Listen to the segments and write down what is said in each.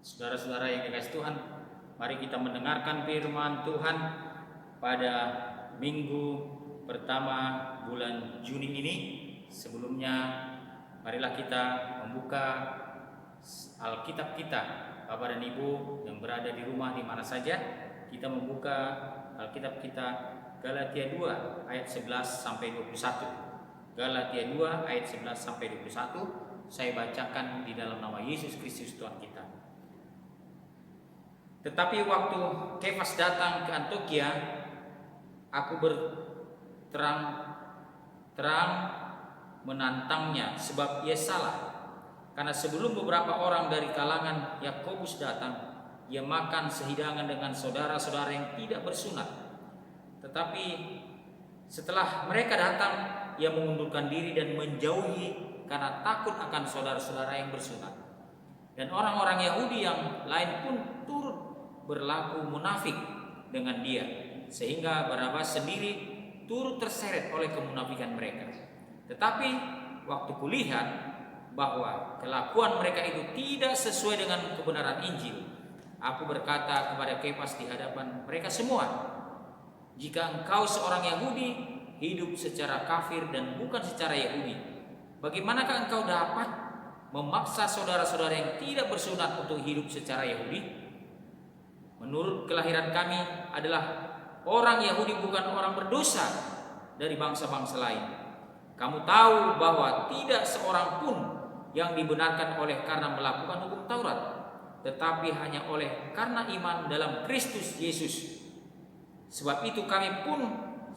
Saudara-saudara yang dikasihi Tuhan, mari kita mendengarkan firman Tuhan pada minggu pertama bulan Juni ini. Sebelumnya, marilah kita membuka Alkitab kita, Bapak dan Ibu yang berada di rumah di mana saja. Kita membuka Alkitab kita Galatia 2 ayat 11 sampai 21. Galatia 2 ayat 11 sampai 21. Saya bacakan di dalam nama Yesus Kristus Tuhan kita. Tetapi waktu Kefas datang ke Antiokhia, aku berterang-terang menantangnya sebab ia salah. Karena sebelum beberapa orang dari kalangan Yakobus datang, ia makan sehidangan dengan saudara-saudara yang tidak bersunat. Tetapi setelah mereka datang, ia mengundurkan diri dan menjauhi karena takut akan saudara-saudara yang bersunat. Dan orang-orang Yahudi yang lain pun turut berlaku munafik dengan dia, sehingga Barnabas sendiri turut terseret oleh kemunafikan mereka. Tetapi waktu kulihat bahwa kelakuan mereka itu tidak sesuai dengan kebenaran Injil, aku berkata kepada Kefas di hadapan mereka semua, jika engkau seorang Yahudi hidup secara kafir dan bukan secara Yahudi, bagaimanakah engkau dapat memaksa saudara-saudara yang tidak bersunat untuk hidup secara Yahudi? Menurut kelahiran kami adalah orang Yahudi, bukan orang berdosa dari bangsa-bangsa lain. Kamu tahu bahwa tidak seorang pun yang dibenarkan oleh karena melakukan hukum Taurat, tetapi hanya oleh karena iman dalam Kristus Yesus. Sebab itu kami pun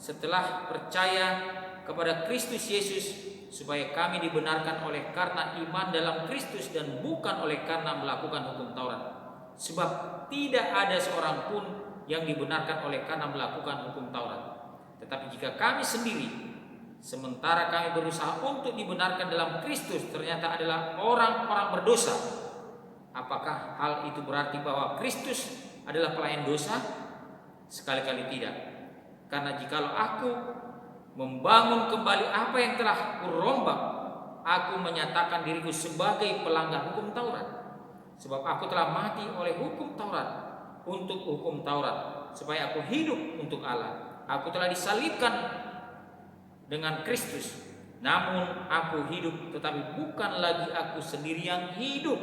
setelah percaya kepada Kristus Yesus, supaya kami dibenarkan oleh karena iman dalam Kristus dan bukan oleh karena melakukan hukum Taurat. Sebab tidak ada seorang pun yang dibenarkan oleh karena melakukan hukum Taurat. Tetapi jika kami sendiri, sementara kami berusaha untuk dibenarkan dalam Kristus, ternyata adalah orang-orang berdosa, apakah hal itu berarti bahwa Kristus adalah pelayan dosa? Sekali-kali tidak. Karena jikalau aku membangun kembali apa yang telah kurombak, aku menyatakan diriku sebagai pelanggar hukum Taurat. Sebab aku telah mati oleh hukum Taurat untuk hukum Taurat, supaya aku hidup untuk Allah. Aku telah disalibkan dengan Kristus, namun aku hidup, tetapi bukan lagi aku sendiri yang hidup,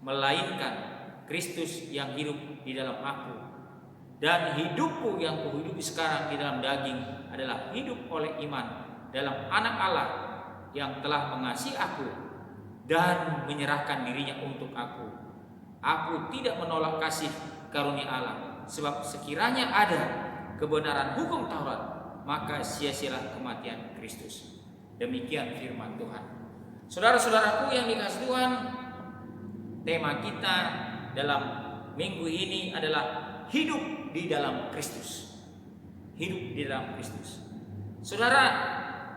melainkan Kristus yang hidup di dalam aku. Dan hidupku yang kuhidupi sekarang di dalam daging adalah hidup oleh iman dalam Anak Allah yang telah mengasihi aku dan menyerahkan dirinya untuk aku. Aku tidak menolak kasih karunia Allah, sebab sekiranya ada kebenaran hukum Taurat, maka sia-sialah kematian Kristus. Demikian firman Tuhan. Saudara-saudaraku yang dikasihi Tuhan, tema kita dalam minggu ini adalah hidup di dalam Kristus. Hidup di dalam Kristus. Saudara,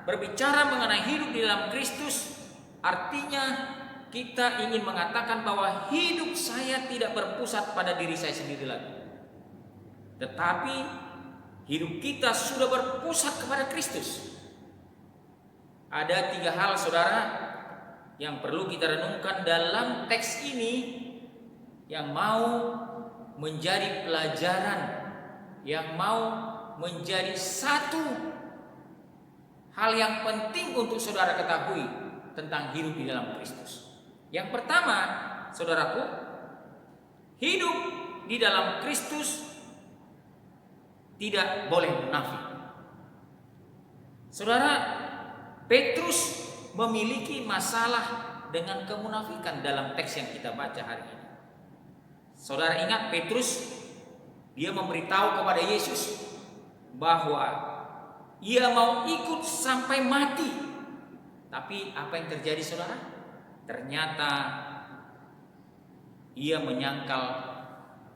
berbicara mengenai hidup di dalam Kristus, artinya kita ingin mengatakan bahwa hidup saya tidak berpusat pada diri saya sendiri lagi, tetapi hidup kita sudah berpusat kepada Kristus. Ada 3 hal, saudara, yang perlu kita renungkan dalam teks ini, yang mau menjadi pelajaran, yang mau menjadi satu hal yang penting untuk saudara ketahui tentang hidup di dalam Kristus. Yang pertama, saudaraku, hidup di dalam Kristus tidak boleh munafik. Saudara, Petrus memiliki masalah dengan kemunafikan dalam teks yang kita baca hari ini. Saudara ingat Petrus, dia memberitahu kepada Yesus bahwa ia mau ikut sampai mati. Tapi apa yang terjadi, saudara? Ternyata ia menyangkal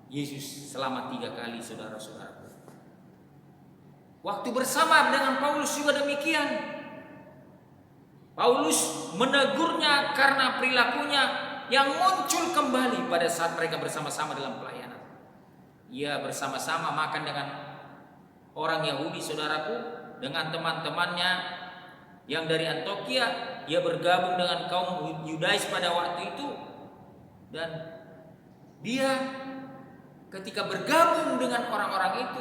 Yesus selama 3 kali, saudara-saudara. Waktu bersama dengan Paulus juga demikian. Paulus menegurnya karena perilakunya yang muncul kembali pada saat mereka bersama-sama dalam pelayanan. Ia bersama-sama makan dengan orang Yahudi, saudaraku, dengan teman-temannya yang dari Antiokhia. Ia bergabung dengan kaum Yudais pada waktu itu, dan Dia ketika bergabung dengan orang-orang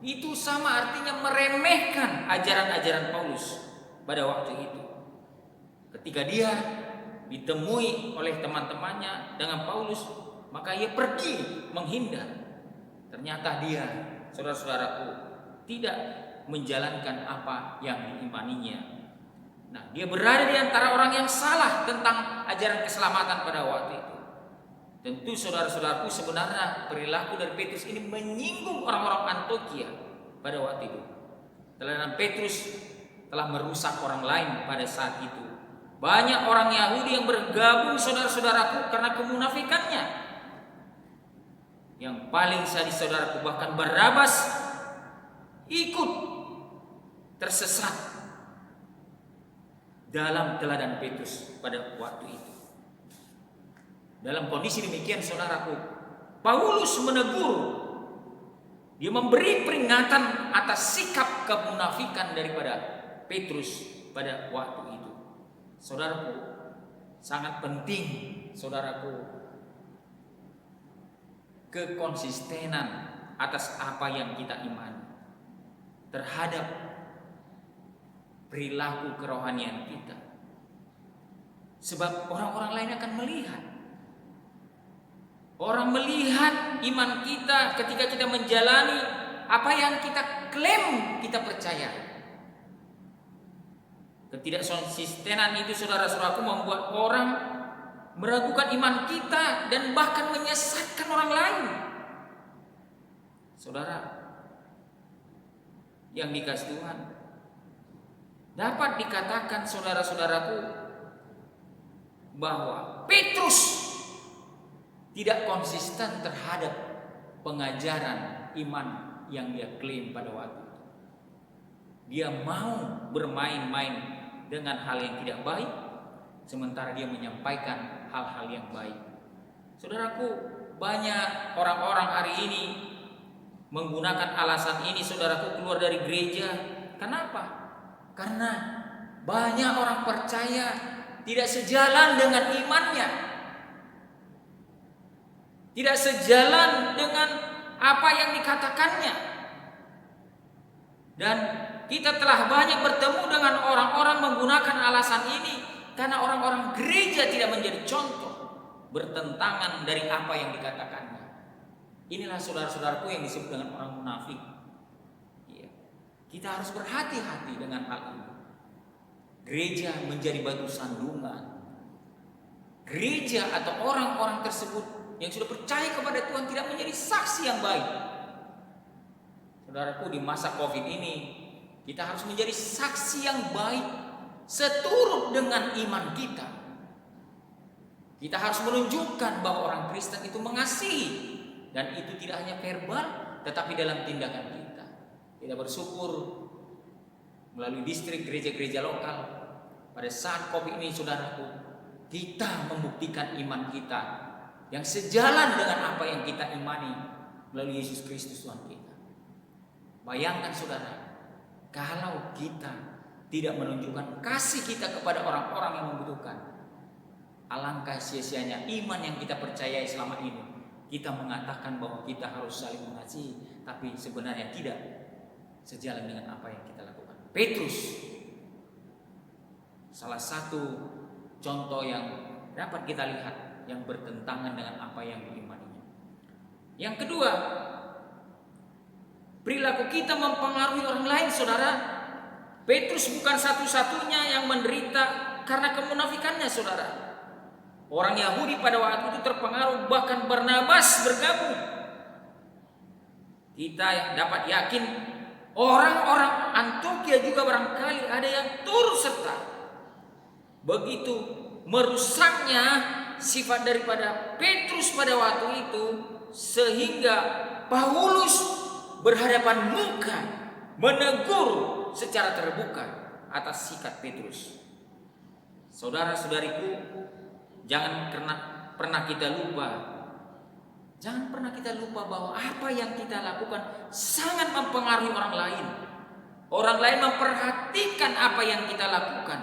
itu sama artinya meremehkan ajaran-ajaran Paulus pada waktu itu. Ketika dia ditemui oleh teman-temannya dengan Paulus, maka ia pergi menghindar. Ternyata dia, saudara-saudaraku, tidak menjalankan apa yang diimaninya. Nah, dia berada di antara orang yang salah tentang ajaran keselamatan pada waktu itu. Tentu saudara-saudaraku, sebenarnya perilaku dari Petrus ini menyinggung orang-orang Antiokhia pada waktu itu. Teladan Petrus telah merusak orang lain pada saat itu. Banyak orang Yahudi yang bergabung, saudara-saudaraku, karena kemunafikannya. Yang paling sadis, saudaraku, bahkan Barnabas ikut tersesat dalam teladan Petrus pada waktu itu. Dalam kondisi demikian, saudaraku, Paulus menegur, dia memberi peringatan atas sikap kemunafikan daripada Petrus pada waktu itu. Saudaraku, sangat penting, saudaraku, kekonsistenan atas apa yang kita imani terhadap perilaku kerohanian kita. Sebab orang-orang lain akan melihat. Orang melihat iman kita ketika kita menjalani apa yang kita klaim kita percaya. Ketidakkonsistenan itu, saudara-saudaraku, membuat orang meragukan iman kita dan bahkan menyesatkan orang lain. Saudara yang dikasihi Tuhan, dapat dikatakan, saudara-saudaraku, bahwa Petrus tidak konsisten terhadap pengajaran iman yang dia klaim pada waktu itu. Dia mau bermain-main dengan hal yang tidak baik, sementara dia menyampaikan hal-hal yang baik. Saudaraku, banyak orang-orang hari ini menggunakan alasan ini, saudaraku, keluar dari gereja. Kenapa? Karena banyak orang percaya tidak sejalan dengan imannya, tidak sejalan dengan apa yang dikatakannya. Dan kita telah banyak bertemu dengan orang-orang menggunakan alasan ini karena orang-orang gereja tidak menjadi contoh, bertentangan dari apa yang dikatakannya. Inilah, saudara-saudaraku, yang disebut dengan orang munafik. Ya. Kita harus berhati-hati dengan hal ini. Gereja menjadi batu sandungan. Gereja atau orang-orang tersebut yang sudah percaya kepada Tuhan tidak menjadi saksi yang baik. Saudaraku, di masa COVID ini kita harus menjadi saksi yang baik seturut dengan iman kita. Kita harus menunjukkan bahwa orang Kristen itu mengasihi, dan itu tidak hanya verbal tetapi dalam tindakan kita. Kita bersyukur melalui distrik gereja-gereja lokal pada saat COVID ini, saudaraku, kita membuktikan iman kita yang sejalan dengan apa yang kita imani melalui Yesus Kristus Tuhan kita. Bayangkan, saudara, kalau kita tidak menunjukkan kasih kita kepada orang-orang yang membutuhkan, alangkah sia-sianya iman yang kita percayai selama ini. Kita mengatakan bahwa kita harus saling mengasihi, tapi sebenarnya tidak sejalan dengan apa yang kita lakukan. Petrus, salah satu contoh yang dapat kita lihat yang bertentangan dengan apa yang diimaninya. Yang kedua, perilaku kita mempengaruhi orang lain, saudara. Petrus bukan satu-satunya yang menderita karena kemunafikannya, saudara. Orang Yahudi pada waktu itu terpengaruh, bahkan Barnabas bergabung. Kita dapat yakin orang-orang Antiokhia juga barangkali ada yang turut serta. Begitu merusaknya sifat daripada Petrus pada waktu itu, sehingga Paulus berhadapan muka menegur secara terbuka atas sikap Petrus. Saudara-saudariku, jangan pernah kita lupa. Jangan pernah kita lupa bahwa apa yang kita lakukan sangat mempengaruhi orang lain. Orang lain memperhatikan apa yang kita lakukan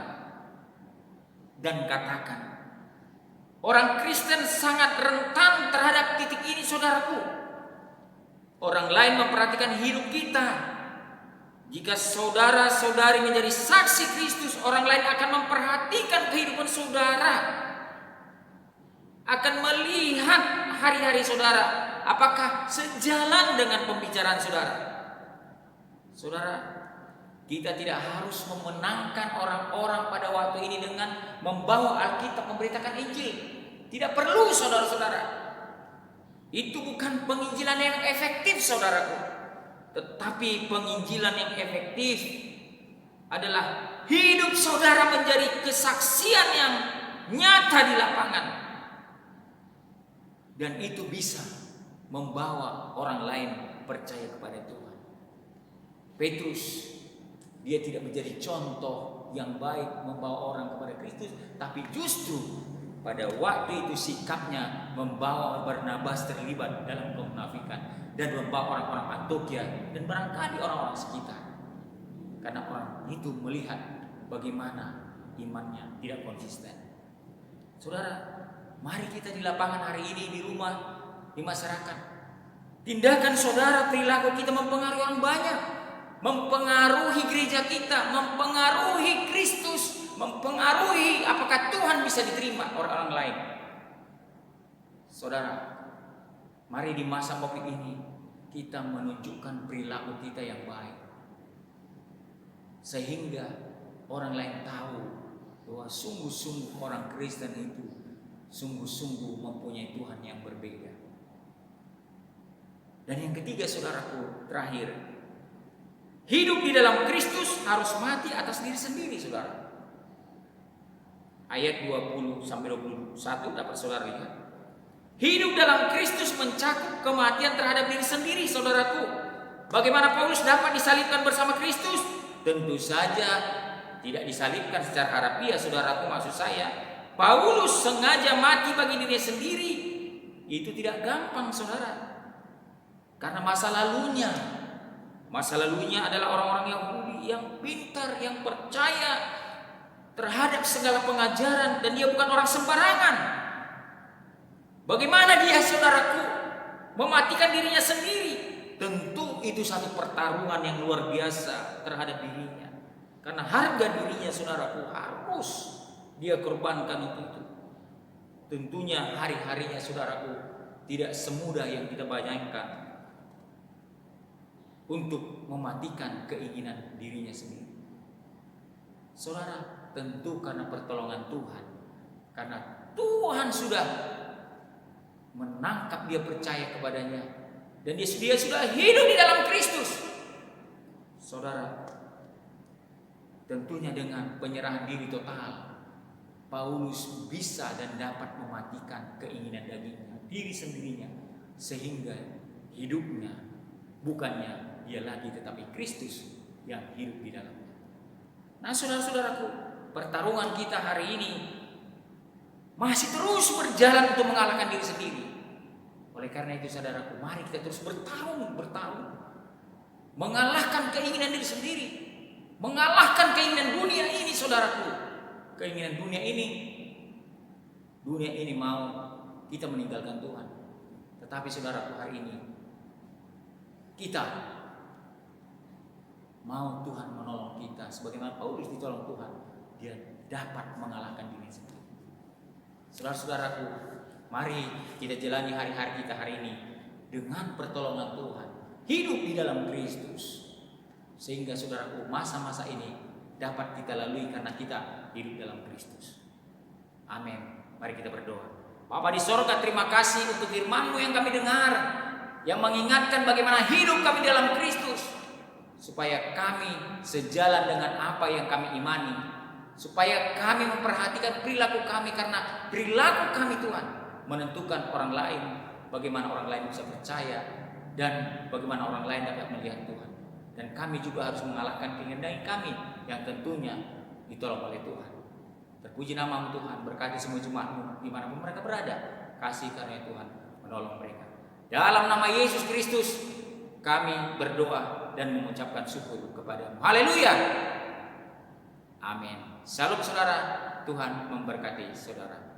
dan katakan. Orang Kristen sangat rentan terhadap saudaraku. Orang lain memperhatikan hidup kita. Jika saudara-saudari menjadi saksi Kristus, orang lain akan memperhatikan kehidupan saudara. Akan melihat hari-hari saudara, apakah sejalan dengan pembicaraan saudara. Saudara, kita tidak harus memenangkan orang-orang pada waktu ini dengan membawa Alkitab, memberitakan Injil. Tidak perlu, saudara-saudara. Itu bukan penginjilan yang efektif, saudaraku. Tetapi penginjilan yang efektif adalah hidup saudara menjadi kesaksian yang nyata di lapangan. Dan itu bisa membawa orang lain percaya kepada Tuhan. Petrus, dia tidak menjadi contoh yang baik membawa orang kepada Kristus, tapi justru pada waktu itu sikapnya membawa Barnabas terlibat dalam kemunafikan dan membawa orang-orang Antiokhia dan barangkali orang-orang sekitar. Karena orang itu melihat bagaimana imannya tidak konsisten. Saudara, mari kita di lapangan hari ini, di rumah, di masyarakat, tindakan saudara, perilaku kita mempengaruhi orang banyak, mempengaruhi gereja kita, mempengaruhi Kristus, mempengaruhi apakah Tuhan bisa diterima orang lain. Saudara, mari di masa Covid ini kita menunjukkan perilaku kita yang baik, sehingga orang lain tahu bahwa sungguh-sungguh orang Kristen itu sungguh-sungguh mempunyai Tuhan yang berbeda. Dan yang ketiga, saudaraku, terakhir, hidup di dalam Kristus harus mati atas diri sendiri, saudara. Ayat 20-21 dapat saudara lihat. Hidup dalam Kristus mencakup kematian terhadap diri sendiri, saudaraku. Bagaimana Paulus dapat disalibkan bersama Kristus? Tentu saja tidak disalibkan secara harafiah, saudaraku, maksud saya. Paulus sengaja mati bagi dirinya sendiri. Itu tidak gampang, saudara. Karena masa lalunya adalah orang-orang Yahudi yang pintar, yang percaya terhadap segala pengajaran, dan dia bukan orang sembarangan. Bagaimana dia, saudaraku, mematikan dirinya sendiri? Tentu itu satu pertarungan yang luar biasa terhadap dirinya. Karena harga dirinya, saudaraku, harus dia korbankan untuk itu. Tentunya hari-harinya, saudaraku, tidak semudah yang kita bayangkan untuk mematikan keinginan dirinya sendiri. Saudara, tentu karena pertolongan Tuhan. Karena Tuhan sudah menangkap dia, percaya kepadanya, dan dia sudah hidup di dalam Kristus. Saudara, tentunya dengan penyerahan diri total, Paulus bisa dan dapat mematikan keinginan dagingnya, diri sendirinya, sehingga hidupnya bukannya dia lagi, tetapi Kristus yang hidup di dalamnya. Nah, saudara-saudaraku, pertarungan kita hari ini masih terus berjalan untuk mengalahkan diri sendiri. Oleh karena itu, saudaraku, mari kita terus bertarung, mengalahkan keinginan diri sendiri, mengalahkan keinginan dunia ini, saudaraku. Keinginan dunia ini mau kita meninggalkan Tuhan. Tetapi saudaraku, hari ini kita mau Tuhan menolong kita. Sebagaimana Paulus ditolong Tuhan, dia dapat mengalahkan diri sendiri. Saudara-saudaraku, mari kita jalani hari-hari kita hari ini dengan pertolongan Tuhan, hidup di dalam Kristus, sehingga saudaraku, masa-masa ini dapat kita lalui karena kita hidup dalam Kristus. Amin. Mari kita berdoa. Bapa di sorga, terima kasih untuk firman-Mu yang kami dengar, yang mengingatkan bagaimana hidup kami dalam Kristus, supaya kami sejalan dengan apa yang kami imani, supaya kami memperhatikan perilaku kami, karena perilaku kami, Tuhan, menentukan orang lain, bagaimana orang lain bisa percaya, dan bagaimana orang lain dapat melihat Tuhan. Dan kami juga harus mengalahkan keinginan kami yang tentunya ditolong oleh Tuhan. Terpuji nama-Mu Tuhan, berkati semua jemaat-Mu dimanapun mereka berada. Kasih karunia Tuhan menolong mereka. Dalam nama Yesus Kristus kami berdoa dan mengucapkan syukur kepada-Mu. Haleluya. Amin. Salam saudara, Tuhan memberkati saudara.